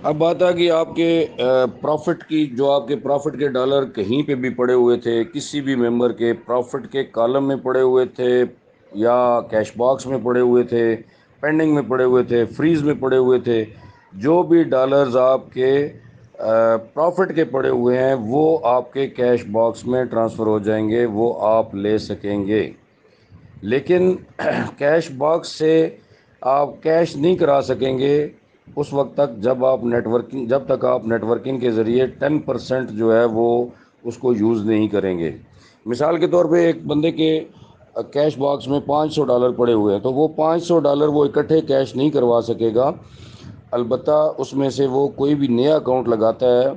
اب بات آ کہ آپ کے پروفٹ کی، جو آپ کے پروفٹ کے ڈالر کہیں پہ بھی پڑے ہوئے تھے، کسی بھی ممبر کے پروفٹ کے کالم میں پڑے ہوئے تھے یا کیش باکس میں پڑے ہوئے تھے، پینڈنگ میں پڑے ہوئے تھے، فریز میں پڑے ہوئے تھے، جو بھی ڈالرز آپ کے پروفٹ کے پڑے ہوئے ہیں وہ آپ کے کیش باکس میں ٹرانسفر ہو جائیں گے، وہ آپ لے سکیں گے۔ لیکن کیش باکس سے آپ کیش نہیں کرا سکیں گے اس وقت تک جب تک آپ نیٹ ورکنگ کے ذریعے 10% جو ہے وہ اس کو یوز نہیں کریں گے۔ مثال کے طور پہ ایک بندے کے کیش باکس میں $500 پڑے ہوئے ہیں، تو وہ $500 وہ اکٹھے کیش نہیں کروا سکے گا، البتہ اس میں سے وہ کوئی بھی نیا اکاؤنٹ لگاتا ہے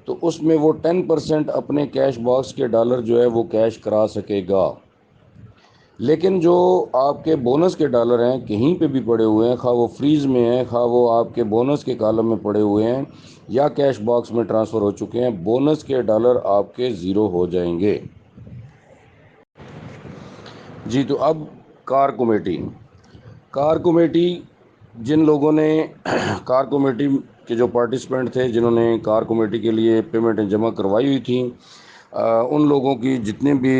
تو اس میں وہ 10% اپنے کیش باکس کے ڈالر جو ہے وہ کیش کرا سکے گا۔ لیکن جو آپ کے بونس کے ڈالر ہیں کہیں پہ بھی پڑے ہوئے ہیں، خواہ وہ فریز میں ہیں، خواہ وہ آپ کے بونس کے کالم میں پڑے ہوئے ہیں یا کیش باکس میں ٹرانسفر ہو چکے ہیں، بونس کے ڈالر آپ کے زیرو ہو جائیں گے۔ جی، تو اب کار کمیٹی جن لوگوں نے کار کمیٹی کے جو پارٹیسپینٹ تھے، جنہوں نے کار کمیٹی کے لیے پیمنٹیں جمع کروائی ہوئی تھیں، ان لوگوں کی جتنے بھی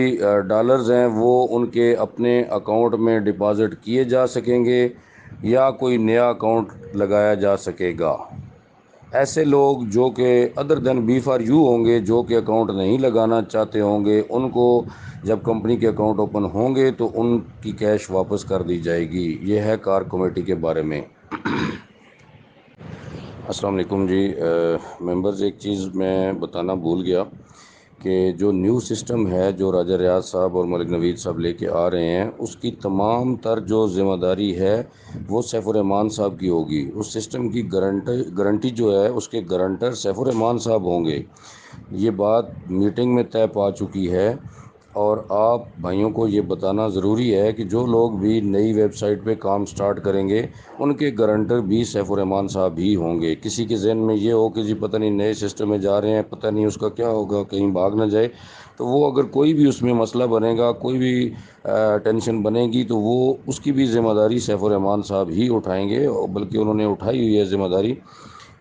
ڈالرز ہیں وہ ان کے اپنے اکاؤنٹ میں ڈپازٹ کیے جا سکیں گے یا کوئی نیا اکاؤنٹ لگایا جا سکے گا۔ ایسے لوگ جو کہ other than B four U ہوں گے، جو کہ اکاؤنٹ نہیں لگانا چاہتے ہوں گے، ان کو جب کمپنی کے اکاؤنٹ اوپن ہوں گے تو ان کی کیش واپس کر دی جائے گی۔ یہ ہے کار کمیٹی کے بارے میں۔ السلام علیکم جی ممبرز، ایک چیز میں بتانا بھول گیا کہ جو نیو سسٹم ہے جو راجہ ریاض صاحب اور ملک نوید صاحب لے کے آ رہے ہیں، اس کی تمام تر جو ذمہ داری ہے وہ سیف الرحمان صاحب کی ہوگی۔ اس سسٹم کی گارنٹی جو ہے اس کے گارنٹر سیف الرحمان صاحب ہوں گے۔ یہ بات میٹنگ میں طے پا چکی ہے، اور آپ بھائیوں کو یہ بتانا ضروری ہے کہ جو لوگ بھی نئی ویب سائٹ پہ کام سٹارٹ کریں گے ان کے گارنٹر بھی سیف الرحمان صاحب ہی ہوں گے۔ کسی کے ذہن میں یہ ہو کہ جی پتہ نہیں نئے سسٹم میں جا رہے ہیں، پتہ نہیں اس کا کیا ہوگا، کہیں بھاگ نہ جائے، تو وہ اگر کوئی بھی اس میں مسئلہ بنے گا، کوئی بھی ٹینشن بنے گی تو وہ اس کی بھی ذمہ داری سیف الرحمان صاحب ہی اٹھائیں گے، بلکہ انہوں نے اٹھائی ہوئی ہے ذمہ داری۔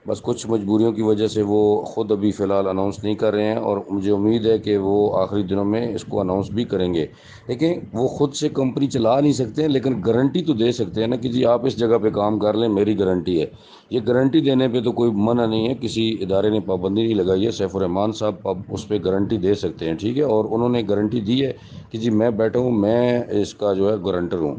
بس کچھ مجبوریوں کی وجہ سے وہ خود ابھی فی الحال اناؤنس نہیں کر رہے ہیں، اور مجھے امید ہے کہ وہ آخری دنوں میں اس کو اناؤنس بھی کریں گے۔ لیکن وہ خود سے کمپنی چلا نہیں سکتے ہیں، لیکن گارنٹی تو دے سکتے ہیں نا کہ جی آپ اس جگہ پہ کام کر لیں، میری گارنٹی ہے۔ یہ گارنٹی دینے پہ تو کوئی منع نہیں ہے، کسی ادارے نے پابندی نہیں لگائی ہے، سیف الرحمان صاحب اس پہ گارنٹی دے سکتے ہیں، ٹھیک ہے۔ اور انہوں نے گارنٹی دی ہے کہ جی میں بیٹھا ہوں، میں اس کا جو ہے گارنٹر ہوں،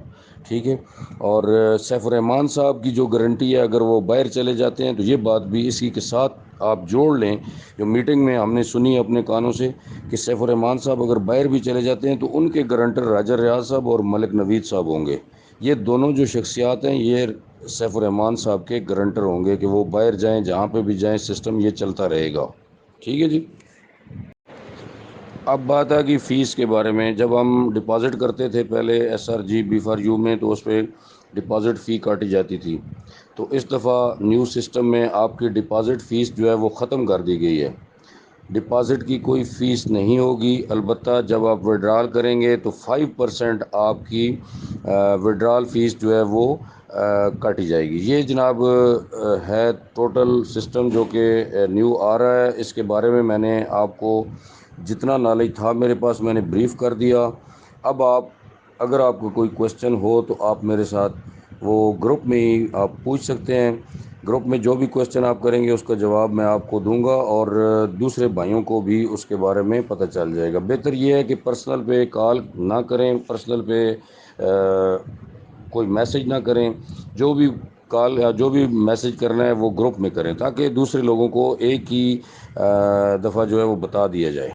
ٹھیک ہے۔ اور سیف الرحمان صاحب کی جو گارنٹی ہے، اگر وہ باہر چلے جاتے ہیں تو یہ بات بھی اسی کے ساتھ آپ جوڑ لیں، جو میٹنگ میں ہم نے سنی اپنے کانوں سے، کہ سیف الرحمان صاحب اگر باہر بھی چلے جاتے ہیں تو ان کے گارنٹر راجہ ریاض صاحب اور ملک نوید صاحب ہوں گے۔ یہ دونوں جو شخصیات ہیں یہ سیف الرحمان صاحب کے گارنٹر ہوں گے کہ وہ باہر جائیں، جہاں پہ بھی جائیں، سسٹم یہ چلتا رہے گا، ٹھیک ہے جی۔ اب بات ہے کہ فیس کے بارے میں، جب ہم ڈپازٹ کرتے تھے پہلے S R G B four U میں، تو اس پہ ڈپازٹ فی کاٹی جاتی تھی، تو اس دفعہ نیو سسٹم میں آپ کی ڈپازٹ فیس جو ہے وہ ختم کر دی گئی ہے۔ ڈپازٹ کی کوئی فیس نہیں ہوگی، البتہ جب آپ وڈرال کریں گے تو 5% آپ کی وڈرال فیس جو ہے وہ کاٹی جائے گی۔ یہ جناب ہے ٹوٹل سسٹم جو کہ نیو آ رہا ہے۔ اس کے بارے میں نے آپ کو جتنا نالج تھا میرے پاس میں نے بریف کر دیا۔ اب اگر آپ کو کوئی کوشچن ہو تو آپ میرے ساتھ وہ گروپ میں ہی آپ پوچھ سکتے ہیں۔ گروپ میں جو بھی کوشچن آپ کریں گے اس کا جواب میں آپ کو دوں گا، اور دوسرے بھائیوں کو بھی اس کے بارے میں پتہ چل جائے گا۔ بہتر یہ ہے کہ پرسنل پہ کال نہ کریں، پرسنل پہ کوئی میسج نہ کریں، جو بھی کال یا جو بھی میسج کرنا ہے وہ گروپ میں کریں، تاکہ دوسرے لوگوں کو ایک ہی دفعہ جو ہے وہ بتا دیا جائے۔